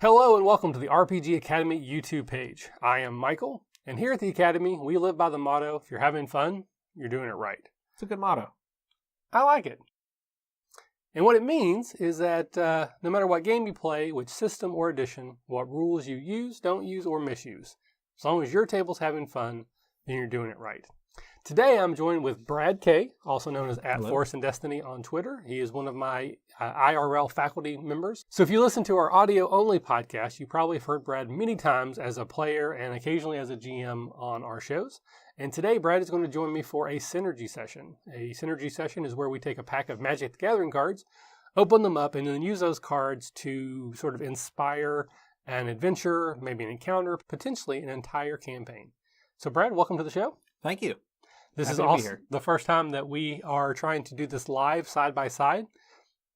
Hello and welcome to the RPG Academy YouTube page. I am Michael, and here at the Academy, we live by the motto, if you're having fun, you're doing it right. It's a good motto. I like it. And what it means is that no matter what game you play, which system or edition, what rules you use, don't use, or misuse, as long as your table's having fun, then you're doing it right. Today I'm joined with Brad K., also known as @ForceandDestiny on Twitter. He is one of my IRL faculty members. So if you listen to our audio-only podcast, you probably have heard Brad many times as a player and occasionally as a GM on our shows. And today Brad is going to join me for a synergy session. A synergy session is where we take a pack of Magic the Gathering cards, open them up, and then use those cards to sort of inspire an adventure, maybe an encounter, potentially an entire campaign. So Brad, welcome to the show. Thank you. This is also the first time that we are trying to do this live side by side.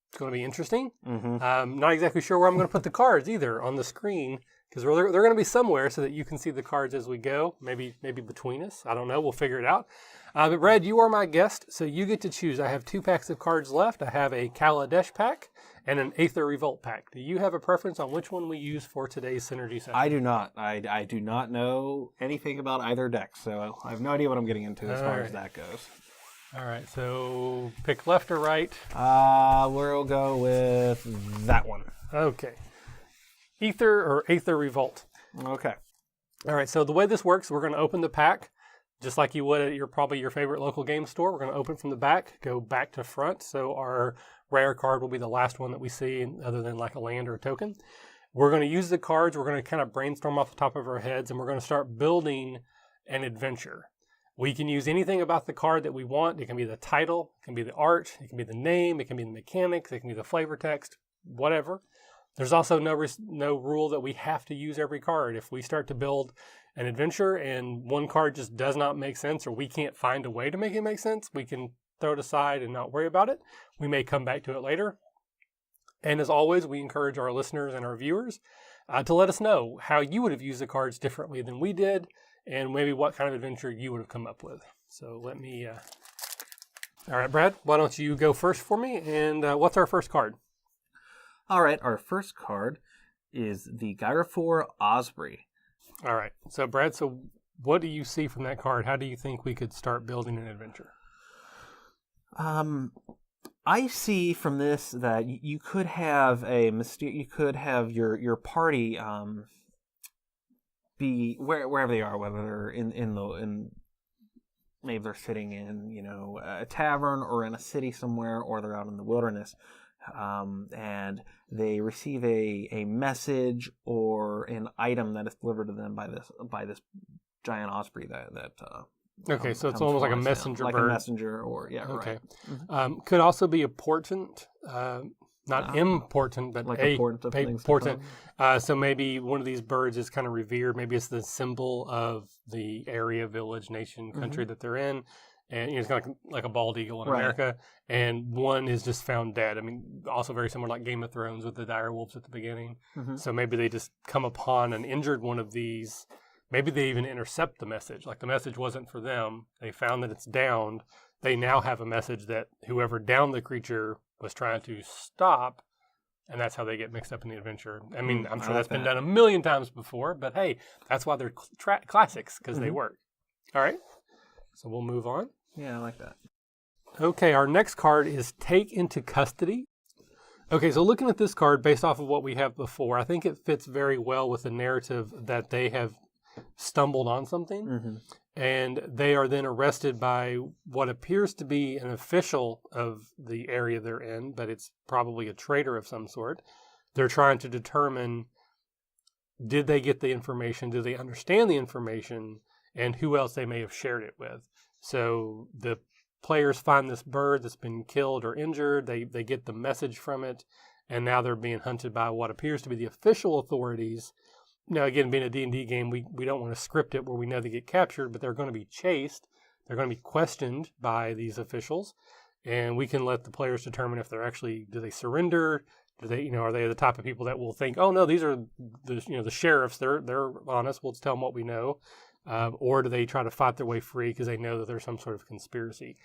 It's going to be interesting. Not exactly sure where I'm going to put the cards either on the screen because they're going to be somewhere so that you can see the cards as we go. Maybe between us. I don't know. We'll figure it out. But Brad, you are my guest, so you get to choose. I have 2 packs of cards left. I have a Kaladesh pack and an Aether Revolt pack. Do you have a preference on which one we use for today's synergy session? I do not. I do not know anything about either deck, so I have no idea what I'm getting into as far as that goes. All right, so pick left or right? We'll go with that one. Okay. Aether or Aether Revolt. Okay. All right, so the way this works, we're going to open the pack just like you would at probably your favorite local game store. We're going to open from the back, go back to front. So our rare card will be the last one that we see other than like a land or a token. We're going to use the cards. We're going to kind of brainstorm off the top of our heads, and we're going to start building an adventure. We can use anything about the card that we want. It can be the title, it can be the art, it can be the name, it can be the mechanics, it can be the flavor text, whatever. There's also no rule that we have to use every card. If we start to build an adventure and one card just does not make sense or we can't find a way to make it make sense, we can throw it aside and not worry about it. We may come back to it later. And as always, we encourage our listeners and our viewers to let us know how you would have used the cards differently than we did and maybe what kind of adventure you would have come up with. So let me... All right, Brad, why don't you go first for me? And what's our first card? All right, our first card is the Guyra for Osprey. All right, so Brad, what do you see from that card? How do you think we could start building an adventure? I see from this that you could have your party be wherever they are, whether they're in maybe they're sitting in a tavern or in a city somewhere, or they're out in the wilderness, and they receive a message or an item that is delivered to them by this giant osprey that okay, so it's almost like a messenger bird. Like a messenger, or okay. Right. Mm-hmm. Could also be a portent, not important, but like a portent. So maybe one of these birds is kind of revered. Maybe it's the symbol of the area, village, nation, country that they're in. And it's kind of like a bald eagle in America. And one is just found dead. I mean, also very similar like Game of Thrones with the dire wolves at the beginning. So maybe they just come upon an injured one of these. Maybe they even intercept the message. Like the message wasn't for them. They found that it's downed. They now have a message that whoever downed the creature was trying to stop. And that's how they get mixed up in the adventure. I mean, I'm sure that's been done a million times before. But hey, that's why they're classics, because they work. All right. So we'll move on. Yeah, I like that. Okay, our next card is Take into Custody. Okay, so looking at this card based off of what we have before, I think it fits very well with the narrative that they have stumbled on something, and they are then arrested by what appears to be an official of the area they're in, but it's probably a traitor of some sort. They're trying to determine, did they get the information, do they understand the information, and who else they may have shared it with. So the players find this bird that's been killed or injured, they get the message from it, and now they're being hunted by what appears to be the official authorities. Now, again, being a D&D game, we don't want to script it where we know they get captured, but they're going to be chased. They're going to be questioned by these officials, and we can let the players determine if they're actually, do they surrender? Do they, are they the type of people that will think, oh no, these are the sheriffs. They're honest. We'll just tell them what we know. Or do they try to fight their way free because they know that there's some sort of conspiracy?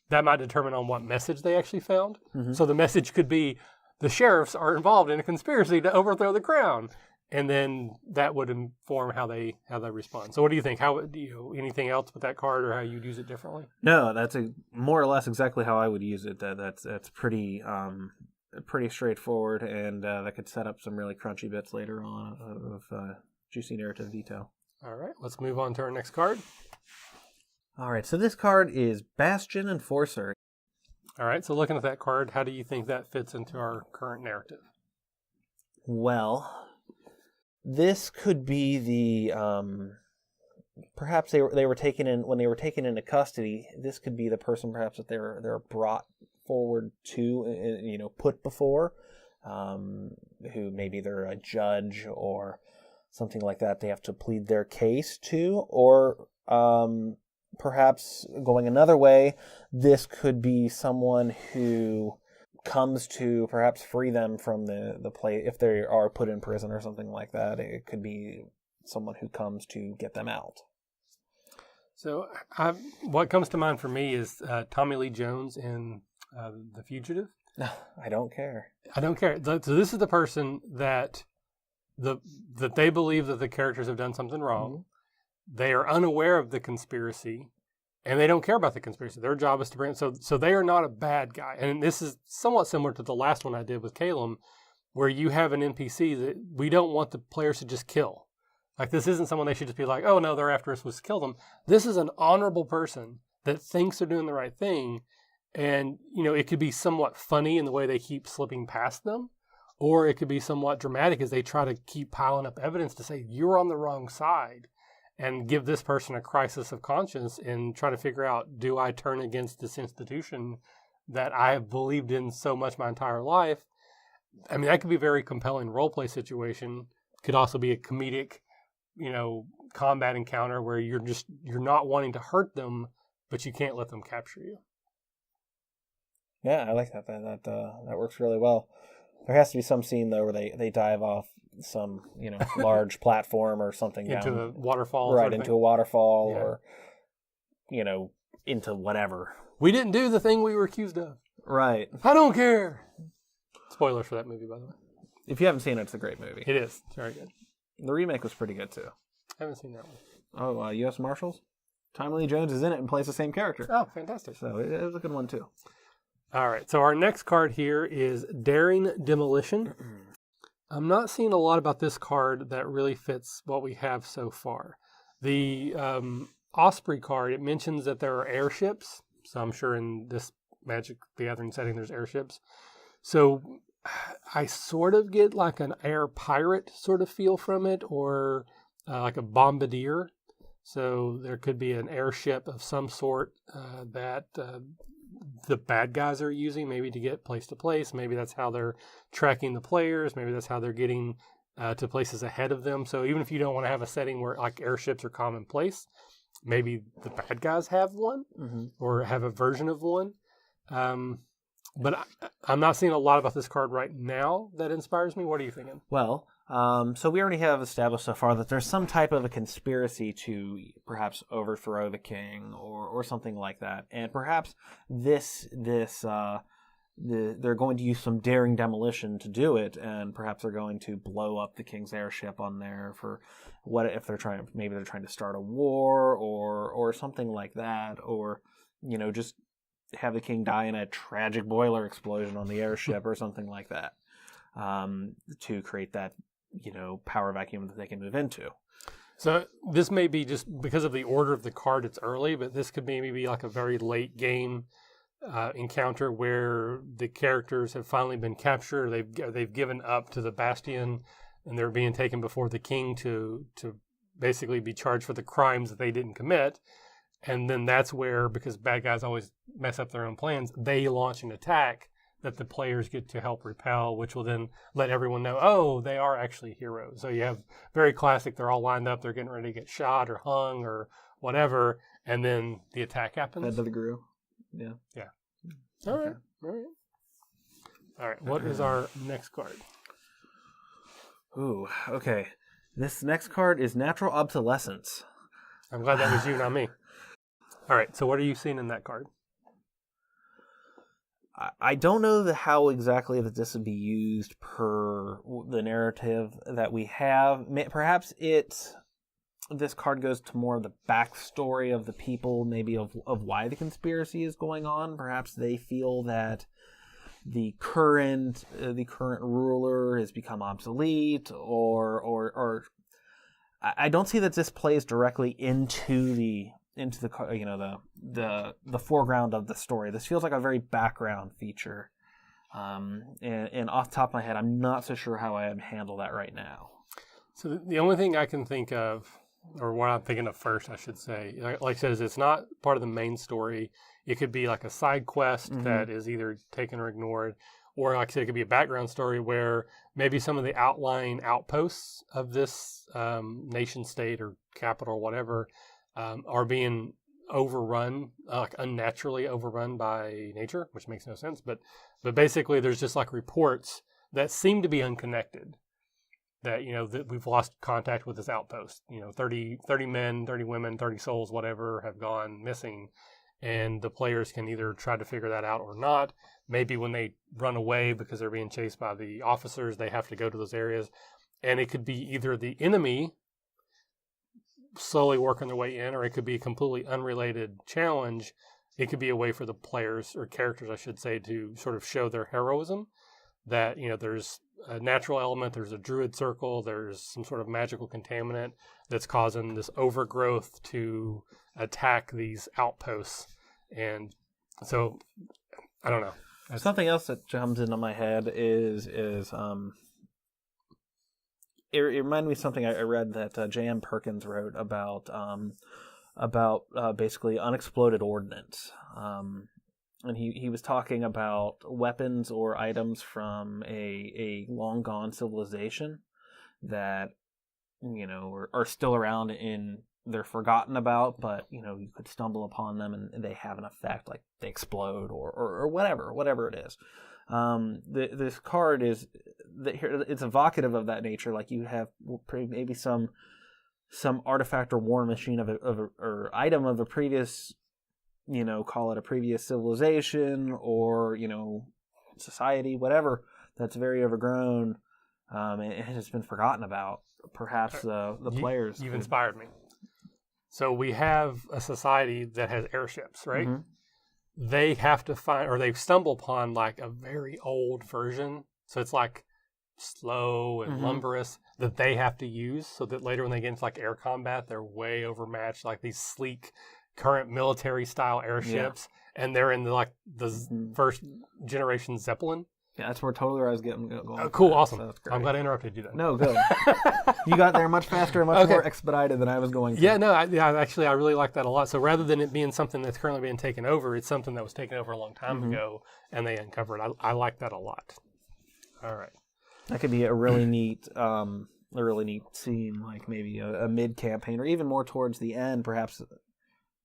That might determine on what message they actually found. So the message could be, the sheriffs are involved in a conspiracy to overthrow the crown. and then that would inform how they respond. So what do you think? How do you anything else with that card, or how you'd use it differently? No, that's more or less exactly how I would use it. That's pretty straightforward, and that could set up some really crunchy bits later on of juicy narrative detail. All right, let's move on to our next card. All right, so this card is Bastion Enforcer. All right, so looking at that card, how do you think that fits into our current narrative? Well, this could be the perhaps they were taken in when they were taken into custody. This could be the person perhaps that they're brought forward to, put before, who maybe they're a judge or something like that. They have to plead their case to, or perhaps going another way, this could be someone who comes to perhaps free them from the play if they are put in prison or something like that. It could be someone who comes to get them out. So what comes to mind for me is Tommy Lee Jones in The Fugitive. No, I don't care. I don't care. So this is the person that they believe that the characters have done something wrong. Mm-hmm. They are unaware of the conspiracy, and they don't care about the conspiracy. Their job is to bring it. So they are not a bad guy. And this is somewhat similar to the last one I did with Calum, where you have an NPC that we don't want the players to just kill. Like, this isn't someone they should just be like, oh, no, they're after us, let's kill them. This is an honorable person that thinks they're doing the right thing. And, it could be somewhat funny in the way they keep slipping past them, or it could be somewhat dramatic as they try to keep piling up evidence to say, you're on the wrong side, and give this person a crisis of conscience and try to figure out, do I turn against this institution that I have believed in so much my entire life? I mean, that could be a very compelling role-play situation. Could also be a comedic, combat encounter where you're not wanting to hurt them, but you can't let them capture you. Yeah, I like that. That works really well. There has to be some scene though where they dive off some large platform or something into down, a waterfall, right? Into a waterfall, yeah. Or into whatever. We didn't do the thing we were accused of. Right. I don't care. Spoilers for that movie, by the way. If you haven't seen it, it's a great movie. It is. It's very good. The remake was pretty good too. I haven't seen that one. Oh, U.S. Marshals. Tommy Lee Jones is in it and plays the same character. Oh, fantastic! So it was a good one too. All right, so our next card here is Daring Demolition. I'm not seeing a lot about this card that really fits what we have so far. The Osprey card, it mentions that there are airships. So I'm sure in this Magic the Gathering setting there's airships. So I sort of get like an air pirate sort of feel from it, or like a bombardier. So there could be an airship of some sort that the bad guys are using, maybe to get place to place. Maybe that's how they're tracking the players. Maybe that's how they're getting to places ahead of them. So even if you don't want to have a setting where like airships are commonplace, maybe the bad guys have one, mm-hmm. or have a version of one. But I'm not seeing a lot about this card right now that inspires me. What are you thinking? Well, so we already have established so far that there's some type of a conspiracy to perhaps overthrow the king or something like that. And perhaps they're going to use some daring demolition to do it, and perhaps they're going to blow up the king's airship on there for what if they're trying to start a war or something like that, or just have the king die in a tragic boiler explosion on the airship or something like that, to create that power vacuum that they can move into. So this may be just because of the order of the card, it's early, but this could maybe be like a very late game encounter where the characters have finally been captured. They've given up to the Bastion, and they're being taken before the king to basically be charged for the crimes that they didn't commit. And then that's where, because bad guys always mess up their own plans, they launch an attack that the players get to help repel, which will then let everyone know, oh, they are actually heroes. So you have very classic, they're all lined up, they're getting ready to get shot or hung or whatever, and then the attack happens. Head to the Guru. Yeah. Yeah. All right. All right. What is our next card? Ooh, okay. This next card is Natural Obsolescence. I'm glad that was you, not me. All right, so what are you seeing in that card? I don't know how exactly that this would be used per the narrative that we have. Perhaps this card goes to more of the backstory of the people, maybe of why the conspiracy is going on. Perhaps they feel that the current ruler has become obsolete, or I don't see that this plays directly into the foreground of the story. This feels like a very background feature, and off the top of my head, I'm not so sure how I would handle that right now. So the only thing I can think of, or what I'm thinking of first, I should say, like I said, is it's not part of the main story. It could be like a side quest that is either taken or ignored, or like I said, it could be a background story where maybe some of the outlying outposts of this nation state or capital or whatever are being overrun, like unnaturally overrun by nature, which makes no sense. But basically, there's just like reports that seem to be unconnected. That, that we've lost contact with this outpost. 30 men, 30 women, 30 souls, whatever, have gone missing. And the players can either try to figure that out or not. Maybe when they run away because they're being chased by the officers, they have to go to those areas. And it could be either the enemy slowly working their way in, or it could be a completely unrelated challenge. It could be a way for the players, or characters, I should say, to sort of show their heroism. That, there's a natural element, there's a druid circle, there's some sort of magical contaminant that's causing this overgrowth to attack these outposts. And so, I don't know. Something else that jumps into my head is it reminded me of something I read that J.M. Perkins wrote about basically unexploded ordnance. And he was talking about weapons or items from a long gone civilization that are still around they're forgotten about, but you could stumble upon them and they have an effect, like they explode or whatever it is. This card it's evocative of that nature. Like you have maybe some artifact or war machine or item of a previous, call it a previous civilization or, society, whatever, that's very overgrown, and has been forgotten about. Perhaps the players. You've inspired me. So we have a society that has airships, right? Mm-hmm. They have to find, or they stumble upon like a very old version. So it's like slow and lumberous that they have to use, so that later when they get into like air combat, they're way overmatched, like these sleek current military style airships, and they're in the first generation Zeppelin. Yeah, that's where I was getting going. Oh, cool, awesome. So I'm glad I interrupted you then. No, good. You got there much faster and much more expedited than I was going to. Yeah, no, I really like that a lot. So rather than it being something that's currently being taken over, it's something that was taken over a long time ago, and they uncovered it. I like that a lot. All right. That could be a really neat scene, like maybe a mid-campaign, or even more towards the end, perhaps.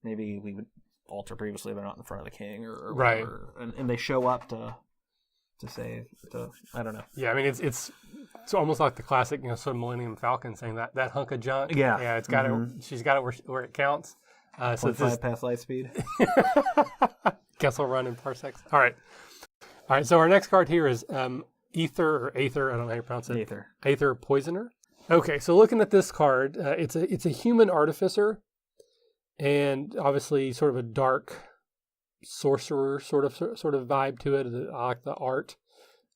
Maybe we would alter previously, they're not in front of the king, or right, and they show up to I don't know. Yeah, I mean it's almost like the classic, sort of Millennium Falcon saying that hunk of junk. Yeah, it's got it. She's got it where it counts. So it's just past light speed. Kessel Run in parsecs. All right. So our next card here is Aether. I don't know how you pronounce it. Aether Poisoner. Okay, so looking at this card, it's a human artificer. And obviously, sort of a dark sorcerer sort of vibe to it. I like the art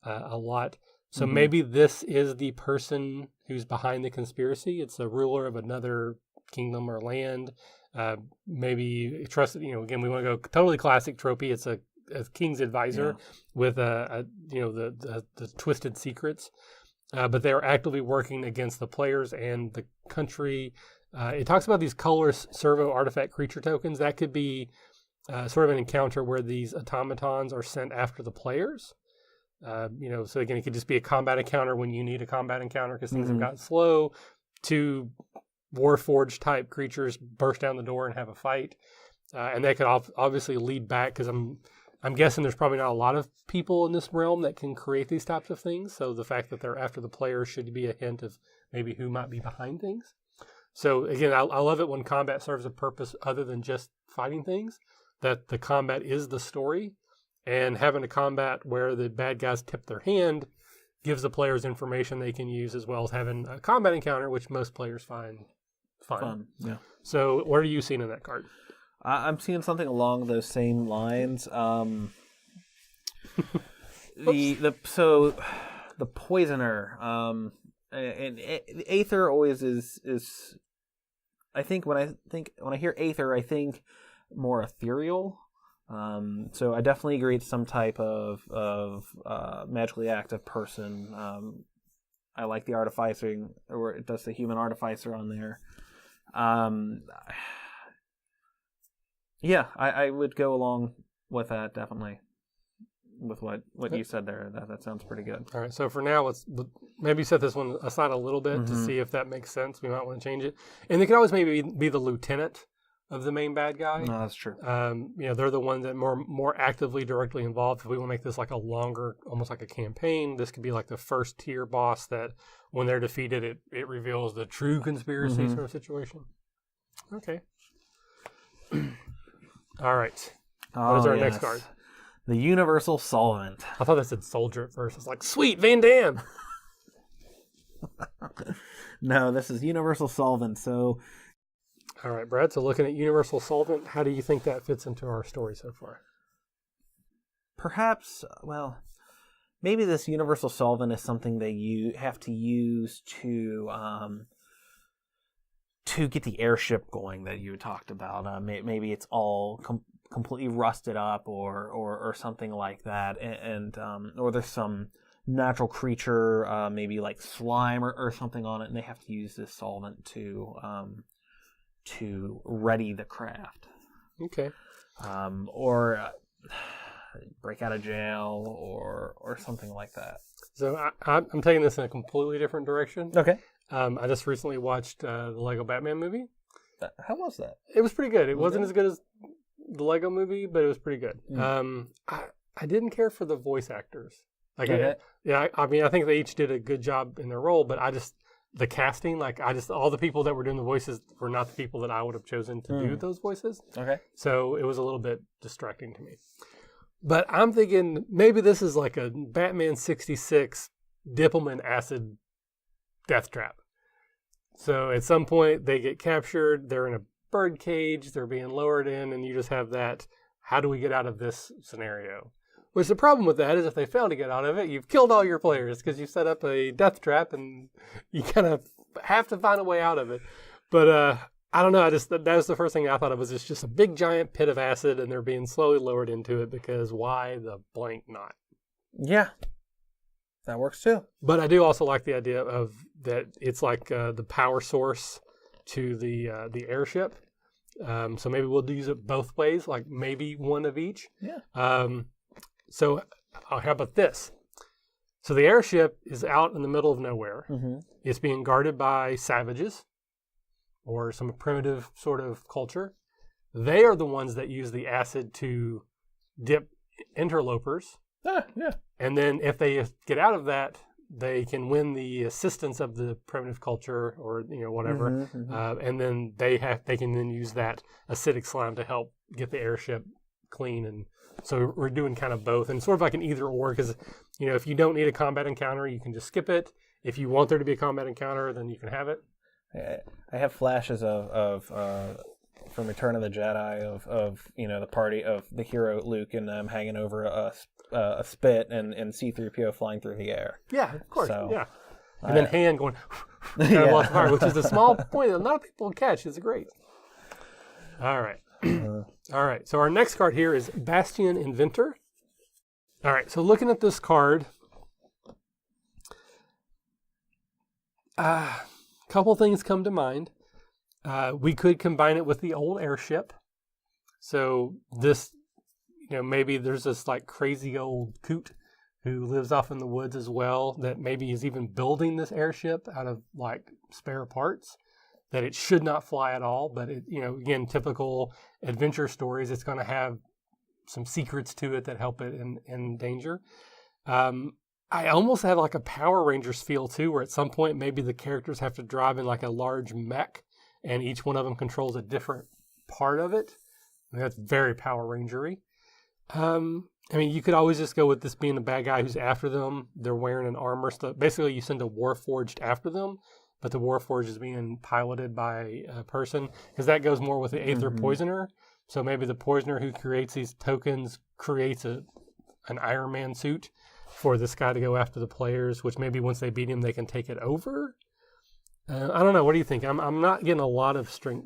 a lot. So maybe this is the person who's behind the conspiracy. It's a ruler of another kingdom or land. Maybe trusted. Again, we want to go totally classic tropey. It's a king's advisor with the twisted secrets. But they are actively working against the players and the country. It talks about these colorless servo artifact creature tokens. That could be sort of an encounter where these automatons are sent after the players. So again, it could just be a combat encounter when you need a combat encounter because things have gotten slow. Two Warforged type creatures burst down the door and have a fight. And that could obviously lead back, because I'm guessing there's probably not a lot of people in this realm that can create these types of things. So the fact that they're after the players should be a hint of maybe who might be behind things. So again, I love it when combat serves a purpose other than just fighting things, that the combat is the story, And having a combat where the bad guys tip their hand gives the players information they can use, as well as having a combat encounter, which most players find fun. Yeah. So what are you seeing in that card? I'm seeing something along those same lines. The poisoner, and Aether always is. I think when I hear Aether, I think more ethereal. So I definitely agree it's some type of magically active person. I like the artificing, or it does the human artificer on there. Yeah, I would go along with that, definitely. With what you said there, that sounds pretty good. All right, so for now, let's maybe set this one aside a little bit to see if that makes sense. We might want to change it, and they could always maybe be the lieutenant of the main bad guy. No, that's true. They're the ones that more actively directly involved. If we want to make this like a longer, almost like a campaign, this could be like the first tier boss that when they're defeated, it reveals the true conspiracy sort of situation. Okay. All right. What is our next card? The Universal Solvent. I thought that said soldier at first. It's like, sweet, Van Damme. No, this is Universal Solvent. So, all right, Brad. So looking at Universal Solvent, how do you think that fits into our story so far? Perhaps, well, maybe this Universal Solvent is something that you have to use to get the airship going that you talked about. Maybe it's all completely rusted up or something like that, and or there's some natural creature, maybe like slime or something on it, and they have to use this solvent to ready the craft. Okay. Or break out of jail or something like that. So I'm taking this in a completely different direction. Okay. I just recently watched the Lego Batman movie. How was that? It was pretty good. It wasn't as good as the Lego movie, but it was pretty good. I didn't care for the voice actors. Like, I mean, I think they each did a good job in their role, but the casting, all the people that were doing the voices were not the people that I would have chosen to do those voices. Okay. So it was a little bit distracting to me. But I'm thinking maybe this is like a Batman 66 Dippelman acid death trap. So at some point they get captured, they're in a bird cage, they're being lowered in, and you just have that, how do we get out of this scenario? Which the problem with that is if they fail to get out of it, you've killed all your players because you set up a death trap and you kind of have to find a way out of it. But I don't know, that was the first thing I thought of, was it's just a big giant pit of acid and they're being slowly lowered into it because why the blank not? Yeah. That works too. But I do also like the idea of that it's like the power source to the airship. So maybe we'll use it both ways, like maybe one of each. Yeah. So how about this? So the airship is out in the middle of nowhere. Mm-hmm. It's being guarded by savages or some primitive sort of culture. They are the ones that use the acid to dip interlopers. Yeah. And then if they get out of that, they can win the assistance of the primitive culture or whatever. Mm-hmm, mm-hmm. And then they can then use that acidic slime to help get the airship clean. And so we're doing kind of both, and sort of like an either or, because if you don't need a combat encounter, you can just skip it. If you want there to be a combat encounter, then you can have it. I have flashes of from Return of the Jedi of the party of the hero Luke and them hanging over a spit and C-3PO flying through the air. Yeah, of course. So, yeah, and then Han going lost fire, which is a small point that not people catch. It's great. All right. All right. So our next card here is Bastion Inventor. All right. So looking at this card, couple things come to mind. We could combine it with the old airship. So this, maybe there's this like crazy old coot who lives off in the woods as well that maybe is even building this airship out of like spare parts that it should not fly at all. But it, again, typical adventure stories, it's going to have some secrets to it that help it in danger. I almost have like a Power Rangers feel too, where at some point maybe the characters have to drive in like a large mech and each one of them controls a different part of it. And that's very Power Rangery. I mean, you could always just go with this being the bad guy who's after them. They're wearing an armor. So basically, you send a Warforged after them, but the Warforged is being piloted by a person, because that goes more with the Aether Poisoner. So maybe the Poisoner who creates these tokens creates an Iron Man suit for this guy to go after the players, which maybe once they beat him, they can take it over. I don't know. What do you think? I'm not getting a lot of strong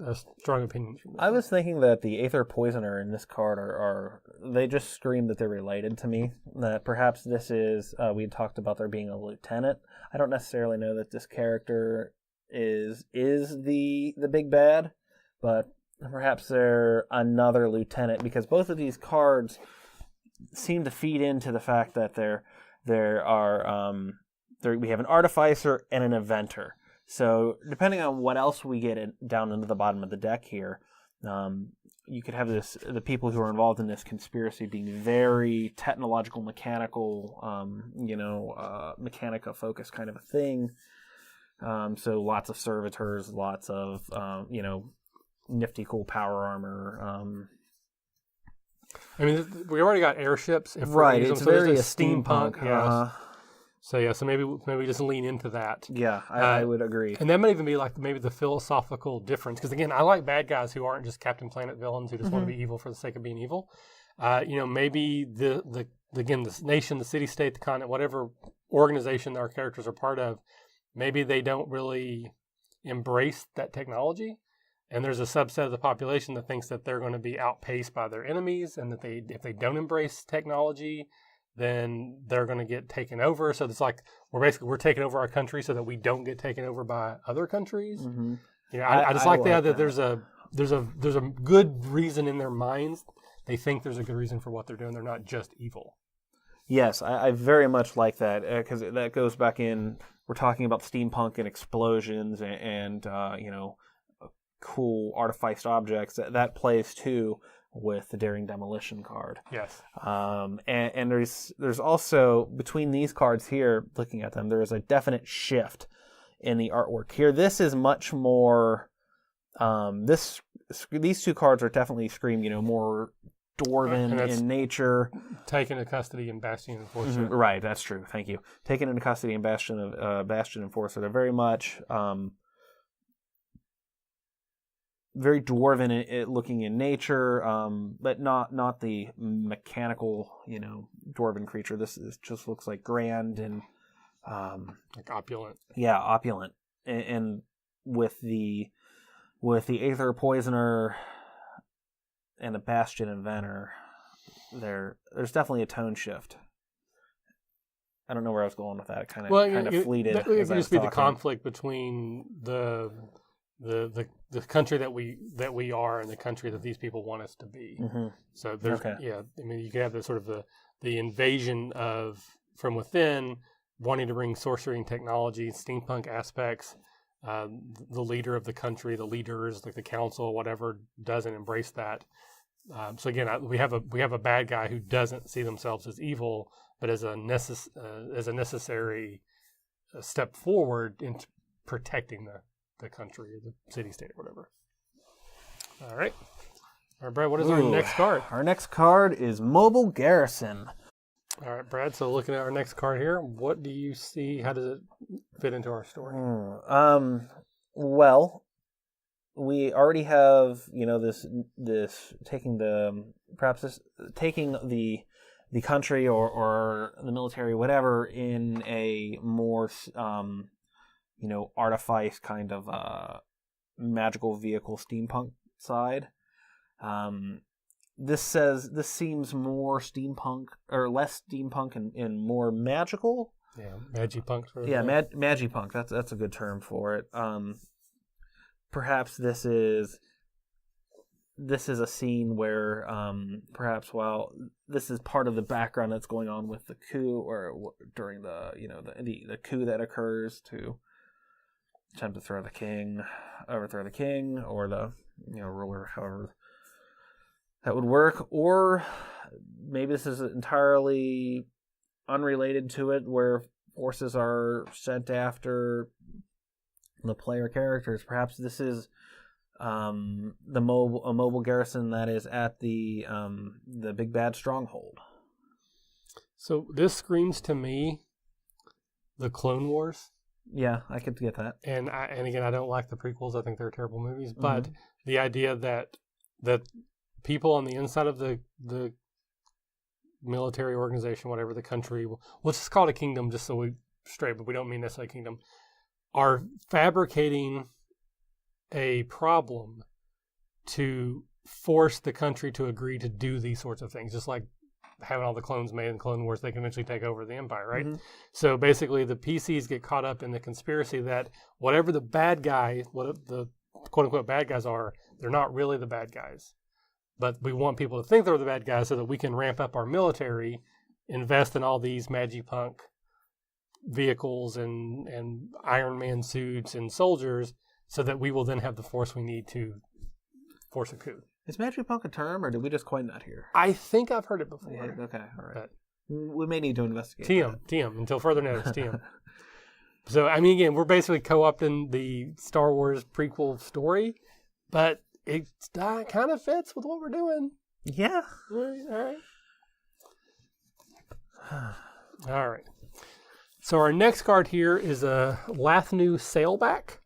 opinions from this. I was thinking that the Aether Poisoner in this card are they just scream that they're related to me. That perhaps this is, we had talked about there being a lieutenant. I don't necessarily know that this character is the big bad, but perhaps they're another lieutenant, because both of these cards seem to feed into the fact that we have an artificer and an inventor. So depending on what else we get down into the bottom of the deck here, you could have the people who are involved in this conspiracy being very technological, mechanical, Mechanica focused kind of a thing. So lots of servitors, lots of nifty cool power armor. I mean, we already got airships. Right, it's very a steampunk. Yeah. So maybe just lean into that. Yeah, I would agree. And that might even be like maybe the philosophical difference. Because again, I like bad guys who aren't just Captain Planet villains who just want to be evil for the sake of being evil. Maybe the nation, the city-state, the continent, whatever organization our characters are part of, maybe they don't really embrace that technology. And there's a subset of the population that thinks that they're going to be outpaced by their enemies, and that if they don't embrace technology, then they're going to get taken over. So it's like we're taking over our country so that we don't get taken over by other countries. Mm-hmm. I just like the idea that there's a good reason in their minds. They think there's a good reason for what they're doing. They're not just evil. Yes, I very much like that, because that goes back in. We're talking about steampunk and explosions and cool artificed objects. That plays too with the Daring Demolition card. Yes. And there's also, between these cards here, looking at them, there is a definite shift in the artwork here. This is much more, these two cards are definitely scream, more dwarven in nature. Taken into custody and Bastion Enforcer. Mm-hmm. Right, that's true. Thank you. Taken into custody and Bastion Enforcer. They're very much very dwarven looking in nature, but not the mechanical, dwarven creature. This just looks like grand and like opulent. Yeah, opulent. And with the Aether Poisoner and the Bastion Inventor, there's definitely a tone shift. I don't know where I was going with that. It kind of fleeted. It could just be the conflict between the country that we are and the country that these people want us to be. Mm-hmm. So there's you could have the sort of the invasion from within, wanting to bring sorcery and technology, steampunk aspects. The leader of the country, the leaders like the council, whatever, doesn't embrace that. So again, we have a bad guy who doesn't see themselves as evil, but as a necessary step forward in protecting the country or the city-state or whatever. All right, Brad, what is our next card? Our next card is Mobile Garrison. All right, Brad, so looking at our next card here, what do you see? How does it fit into our story? Well, we already have, this taking the country or the military, whatever, in a more artifice kind of magical vehicle steampunk side. This seems more steampunk or less steampunk and more magical. Yeah, Magi-Punk. Magi-Punk. That's a good term for it. Perhaps this is a scene where perhaps while this is part of the background that's going on with the coup, or during the coup that occurs to attempt to overthrow the king, or the ruler, however that would work. Or maybe this is entirely unrelated to it, where forces are sent after the player characters. Perhaps this is a mobile garrison that is at the big bad stronghold. So this screams to me the Clone Wars. Yeah, I could get that. And again, I don't like the prequels. I think they're terrible movies. But the idea that people on the inside of the military organization, whatever the country, let's just call it a kingdom, just so we straight, but we don't mean necessarily kingdom, are fabricating a problem to force the country to agree to do these sorts of things, just like having all the clones made in Clone Wars, they can eventually take over the Empire, right? So basically the PCs get caught up in the conspiracy that whatever the bad guy, what the quote-unquote bad guys are, they're not really the bad guys. But we want people to think they're the bad guys so that we can ramp up our military, invest in all these Magi-Punk vehicles and Iron Man suits and soldiers so that we will then have the force we need to force a coup. Is Magi-Punk a term, or did we just coin that here? I think I've heard it before. Yeah, okay, all right. We may need to investigate. TM, until further notice, TM. So, I mean, again, we're basically co-opting the Star Wars prequel story, but it kind of fits with what we're doing. Yeah. All right. So our next card here is a Lathnu Sailback.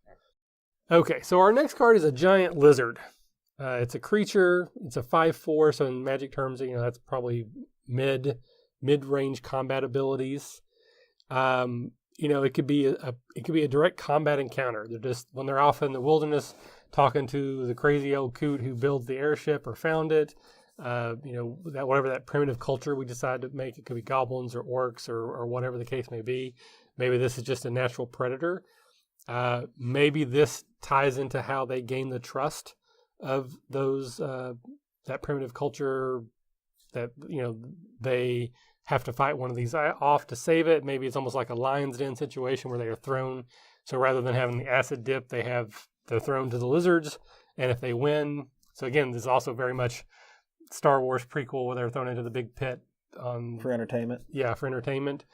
Okay, so our next card is a giant lizard. It's a creature. It's a 5/4, so in Magic terms, that's probably mid-range combat abilities. It could be a direct combat encounter. They're just when they're off in the wilderness talking to the crazy old coot who built the airship or found it. That whatever that primitive culture we decide to make, it could be goblins or orcs or whatever the case may be. Maybe this is just a natural predator. Maybe this ties into how they gain the trust of those that primitive culture, that they have to fight one of these off to save it. Maybe it's almost like a lion's den situation where they are thrown. So rather than having the acid dip, they're thrown to the lizards, and if they win, so again, this is also very much Star Wars prequel where they're thrown into the big pit for entertainment. Yeah, for entertainment.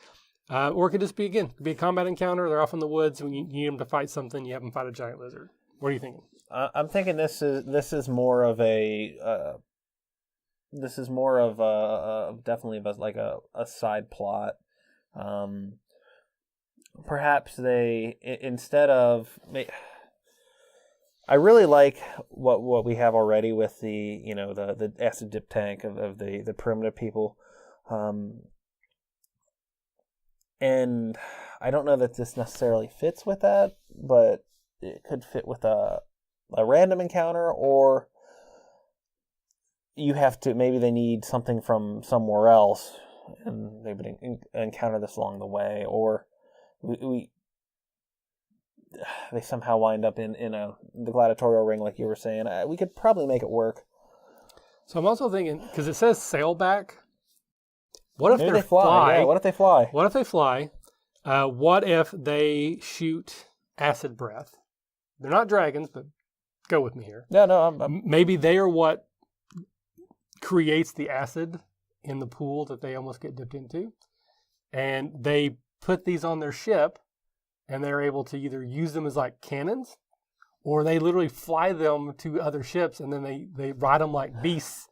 Or it could just be a combat encounter. They're off in the woods when you need them to fight something. You have them fight a giant lizard. What are you thinking? I'm thinking this is more of a definitely like a side plot. Perhaps they instead of. I really like what we have already with the acid dip tank of the primitive people, and I don't know that this necessarily fits with that, but it could fit with a random encounter, or you have to, maybe they need something from somewhere else and they would encounter this along the way, or they somehow wind up in the gladiatorial ring like you were saying. We could probably make it work. So I'm also thinking, because it says sailback, what if maybe they fly? Yeah, what if they fly? What if they fly? What if they shoot acid breath? They're not dragons, but go with me here. No, maybe they are what creates the acid in the pool that they almost get dipped into. And they put these on their ship, and they're able to either use them as like cannons, or they literally fly them to other ships, and then they ride them like beasts,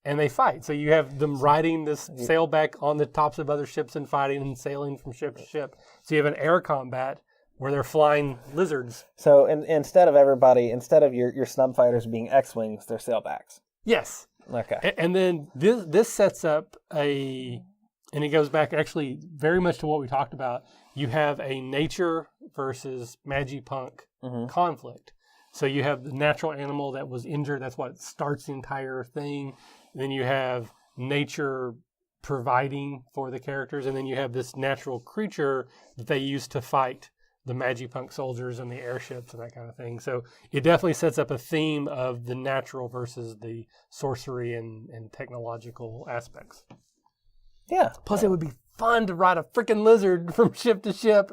and they fight. So you have them riding this sailback on the tops of other ships and fighting and sailing from ship to ship. So you have an air combat where they're flying lizards. So instead of your snub fighters being X-Wings, they're sailbacks. Yes. Okay. And then this sets up and it goes back actually very much to what we talked about. You have a nature versus Magi-Punk conflict. So you have the natural animal that was injured. That's what starts the entire thing. Then you have nature providing for the characters. And then you have this natural creature that they use to fight the Magi-Punk soldiers and the airships and that kind of thing. So it definitely sets up a theme of the natural versus the sorcery and technological aspects. Yeah. Plus, it would be fun to ride a freaking lizard from ship to ship.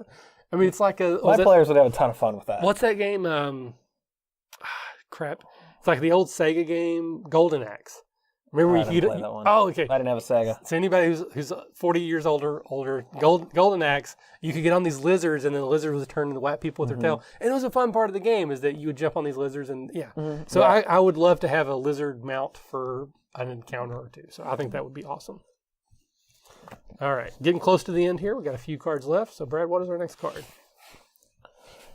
I mean, it's like my players would have a ton of fun with that. What's that game? Crap. It's like the old Sega game, Golden Axe. Remember I didn't play that one. Oh, okay. I didn't have a Saga. So anybody who's 40 years older, golden axe, you could get on these lizards, and then the lizard was turning to whack people with their tail. And it was a fun part of the game is that you would jump on these lizards, and So I would love to have a lizard mount for an encounter or two. So I think that would be awesome. All right, getting close to the end here. We got a few cards left. So Brad, what is our next card?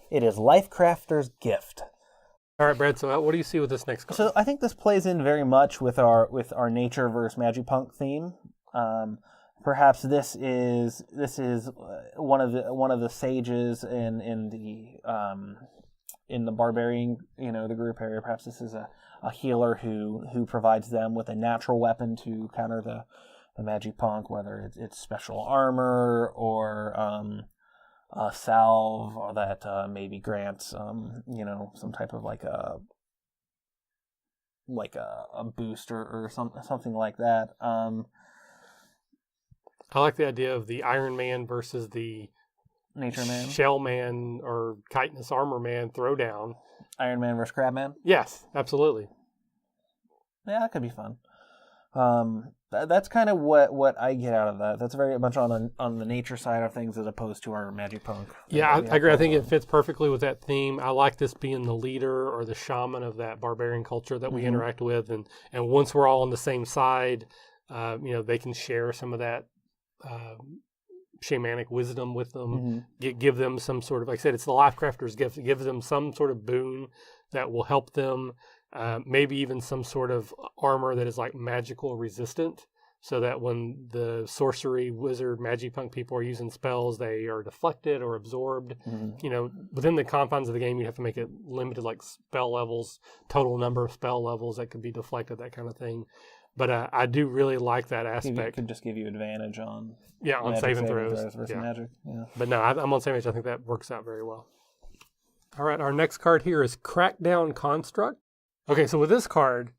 It is Lifecrafter's Gift. All right, Brad. So what do you see with this next card? So I think this plays in very much with our nature versus Magi-Punk theme. Perhaps this is one of the sages in the barbarian, the group area. Perhaps this is a healer who provides them with a natural weapon to counter the Magi-Punk, whether it's special armor or a salve, or that maybe grants some type of like a boost or something like that. I like the idea of the Iron Man versus the Nature Man, Shell Man, or Chitinous Armor Man throwdown. Iron Man versus Crab Man. Yes, absolutely. Yeah, that could be fun. That's kind of what I get out of that. That's very much on the nature side of things as opposed to our Magi-Punk. Yeah, I agree. I think it fits perfectly with that theme. I like this being the leader or the shaman of that barbarian culture that we interact with, and once we're all on the same side, they can share some of that shamanic wisdom with them. Give them some sort of, like I said, it's the Lifecrafter's Gift. It gives them some sort of boon that will help them. Maybe even some sort of armor that is like magical resistant, so that when the sorcery, wizard, Magi-Punk people are using spells, they are deflected or absorbed. Within the confines of the game, you have to make it limited, like spell levels, total number of spell levels that could be deflected, that kind of thing. But I do really like that aspect. It could just give you advantage on saving throws versus magic. Yeah. But no, I'm on same page. I think that works out very well. All right, our next card here is Crackdown Construct. Okay, so with this card,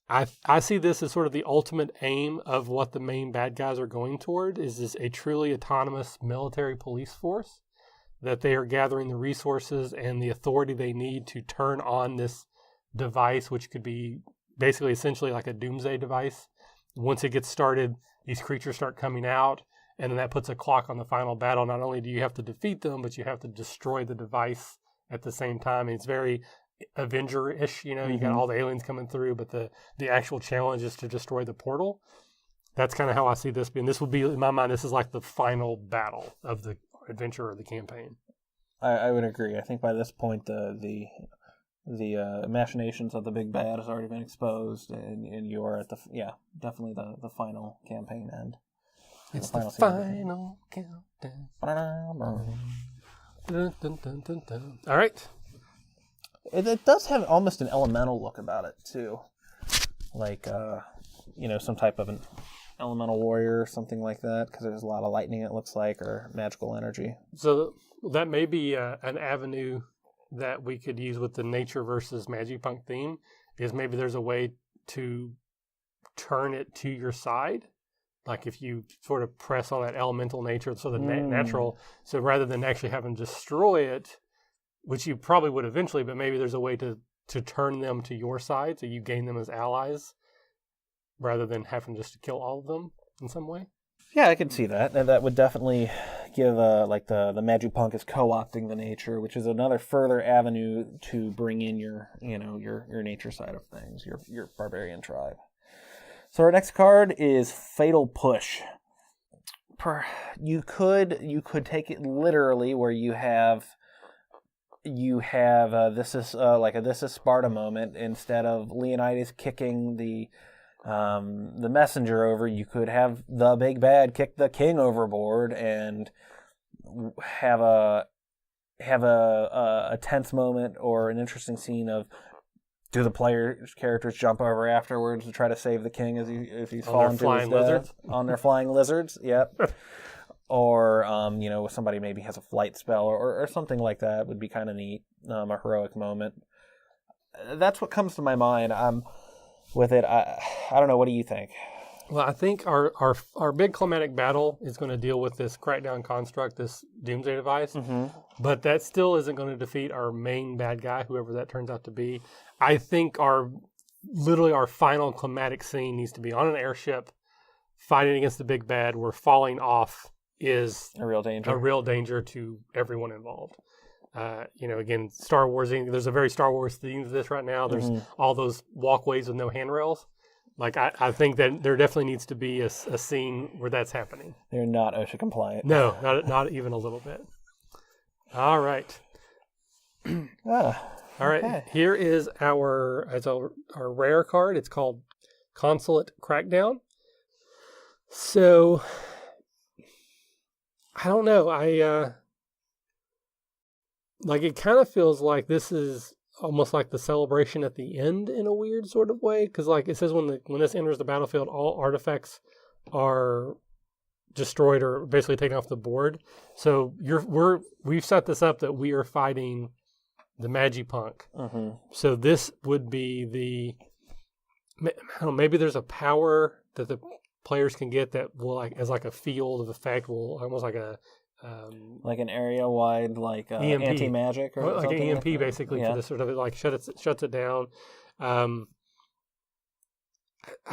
I see this as sort of the ultimate aim of what the main bad guys are going toward, is this a truly autonomous military police force, that they are gathering the resources and the authority they need to turn on this device, which could be basically essentially like a doomsday device. Once it gets started, these creatures start coming out, and then that puts a clock on the final battle. Not only do you have to defeat them, but you have to destroy the device at the same time. And it's very Avenger-ish, you got all the aliens coming through, but the actual challenge is to destroy the portal. That's kind of how I see this being. This will be, in my mind, this is like the final battle of the adventure or the campaign. I would agree. I think by this point, the machinations of the big bad has already been exposed, and you're at definitely the final campaign end. It's the final countdown. Dun, dun, dun, dun, dun. All right. It does have almost an elemental look about it too, like some type of an elemental warrior or something like that, because there's a lot of lightning, it looks like, or magical energy. So that may be an avenue that we could use with the nature versus Magi-Punk theme, is maybe there's a way to turn it to your side. Like if you sort of press on that elemental nature, so the natural, so rather than actually having to destroy it, which you probably would eventually, but maybe there's a way to turn them to your side, so you gain them as allies, rather than having just to kill all of them in some way. Yeah, I can see that. And that would definitely give the Magi-Punk is co-opting the nature, which is another further avenue to bring in your nature side of things, your barbarian tribe. So our next card is Fatal Push. You could take it literally, where you have this is Sparta moment. Instead of Leonidas kicking the messenger over, you could have the big bad kick the king overboard and have a tense moment or an interesting scene of, do the player's characters jump over afterwards to try to save the king if he's fallen to his death on their flying lizards? Yep. Or somebody maybe has a flight spell or something like that would be kind of neat. A heroic moment. That's what comes to my mind. With it, I don't know. What do you think? Well, I think our big climatic battle is going to deal with this Crackdown Construct, this doomsday device. But that still isn't going to defeat our main bad guy, whoever that turns out to be. I think our literally our final climatic scene needs to be on an airship fighting against the big bad where falling off is a real danger to everyone involved. Again, Star Wars, there's a very Star Wars theme to this right now. There's all those walkways with no handrails. Like, I think that there definitely needs to be a scene where that's happening. They're not OSHA compliant. No, not even a little bit. All right. All right. Okay. Here is our rare card. It's called Consulate Crackdown. So, I don't know. It kind of feels like this is almost like the celebration at the end in a weird sort of way. Because, like, it says when this enters the battlefield, all artifacts are destroyed or basically taken off the board. So we've set this up that we are fighting the Magi-Punk. Mm-hmm. So this would be maybe there's a power that the players can get that will, like, as like a field of effect, will almost like a like an area wide, like EMP. Anti-magic or like something an EMP, like basically, for this sort of, like, shuts it down. I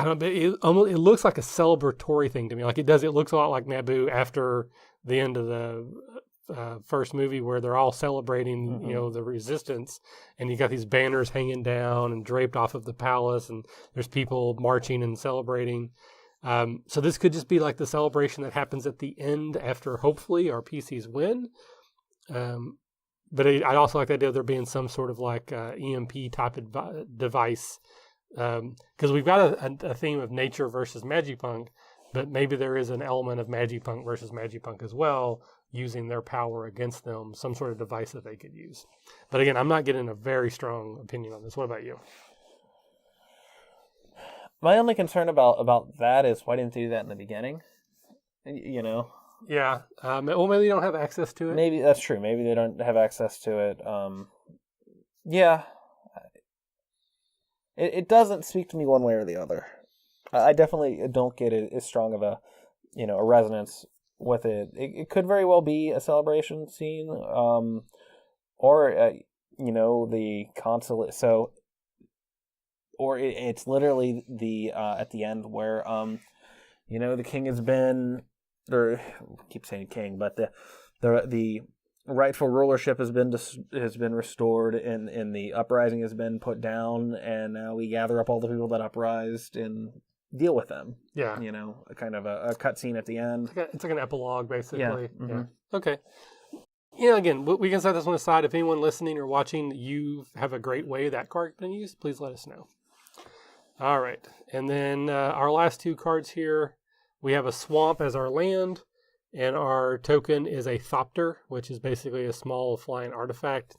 don't know, it looks like a celebratory thing to me. Like, it looks a lot like Naboo after the end of the first movie, where they're all celebrating, the resistance, and you got these banners hanging down and draped off of the palace, and there's people marching and celebrating. So this could just be like the celebration that happens at the end after, hopefully, our PCs win. But I also like the idea of there being some sort of like EMP type device, because we've got a theme of nature versus Magi-Punk, but maybe there is an element of Magi-Punk versus Magi-Punk as well, using their power against them, some sort of device that they could use. But again, I'm not getting a very strong opinion on this. What about you? My only concern about that is, why didn't they do that in the beginning? Yeah. Well, maybe they don't have access to it. Maybe that's true. Maybe they don't have access to it. Yeah. It doesn't speak to me one way or the other. I definitely don't get it as strong of a resonance with it. It could very well be a celebration scene, or the consulate. So, or it's literally the at the end where the king has been, or I keep saying king, but the rightful rulership has been restored, and the uprising has been put down, and now we gather up all the people that uprised and deal with them. Yeah. A kind of a cutscene at the end. It's like an epilogue, basically. Yeah. Mm-hmm. Yeah. Okay. Again, we can set this one aside. If anyone listening or watching, you have a great way that card can be used, please let us know. All right. And then our last two cards here, we have a swamp as our land, and our token is a Thopter, which is basically a small flying artifact.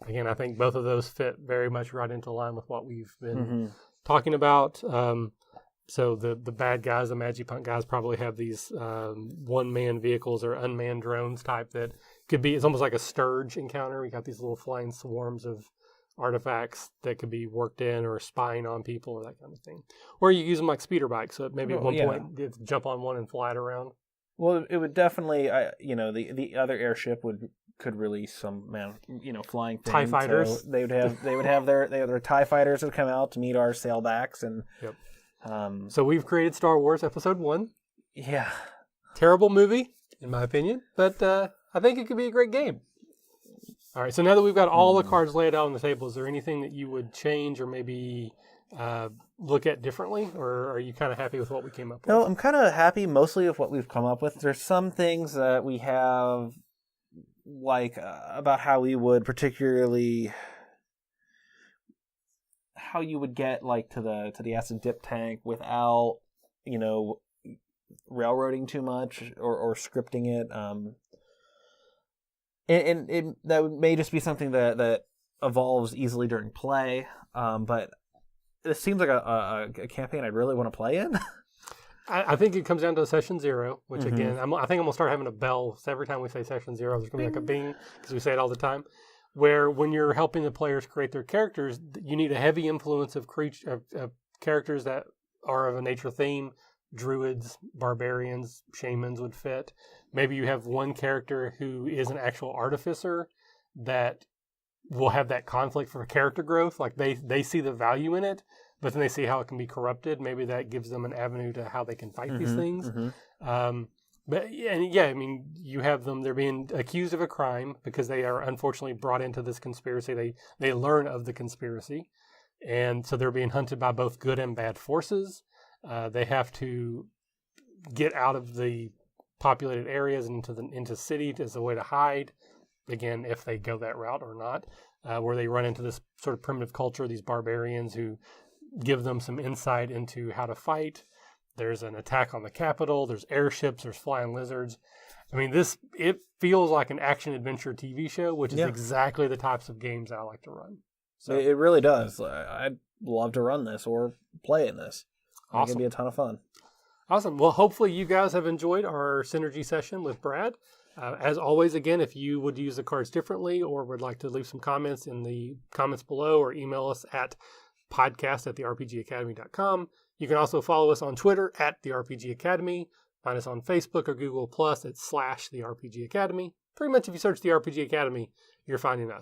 Again, I think both of those fit very much right into line with what we've been talking about. So the bad guys, the Magi-Punk guys, probably have these one-man vehicles or unmanned drones type that could be, it's almost like a Sturge encounter. We got these little flying swarms of artifacts that could be worked in, or spying on people, or that kind of thing. Or you use them like speeder bikes, so maybe at one point you jump on one and fly it around. Well, it would definitely, the other airship could release some flying things. TIE fighters. So they would have their TIE fighters would come out to meet our sailbacks, and so we've created Star Wars Episode 1. Yeah. Terrible movie, in my opinion, but I think it could be a great game. All right, so now that we've got all the cards laid out on the table, is there anything that you would change or maybe look at differently, or are you kind of happy with what we came up with? No, I'm kind of happy mostly with what we've come up with. There's some things that we have, like about how we would particularly, how you would get like to the acid dip tank without railroading too much or scripting it. And that may just be something that evolves easily during play, but it seems like a campaign I'd really want to play in. I think it comes down to session 0, which again, I think I'm going to start having a bell. So every time we say session 0, there's going to be like a bing, because we say it all the time, where when you're helping the players create their characters, you need a heavy influence of characters that are of a nature theme. Druids, barbarians, shamans would fit. Maybe you have one character who is an actual artificer that will have that conflict for character growth. Like they see the value in it, but then they see how it can be corrupted. Maybe that gives them an avenue to how they can fight these things. But I mean, you have them, they're being accused of a crime because they are unfortunately brought into this conspiracy. They learn of the conspiracy. And so they're being hunted by both good and bad forces. They have to get out of the populated areas and into city as a way to hide. Again, if they go that route or not, where they run into this sort of primitive culture, these barbarians who give them some insight into how to fight. There's an attack on the Capitol. There's airships. There's flying lizards. I mean, it feels like an action-adventure TV show, which is exactly the types of games I like to run. So it really does. I'd love to run this or play in this. I think it'd be a ton of fun. Awesome. Well, hopefully you guys have enjoyed our synergy session with Brad. As always, again, if you would use the cards differently or would like to leave some comments in the comments below or email us at podcast@therpgacademy.com. You can also follow us on Twitter @therpgacademy. Find us on Facebook or Google Plus @/therpgacademy. Pretty much if you search the RPG Academy, you're finding us.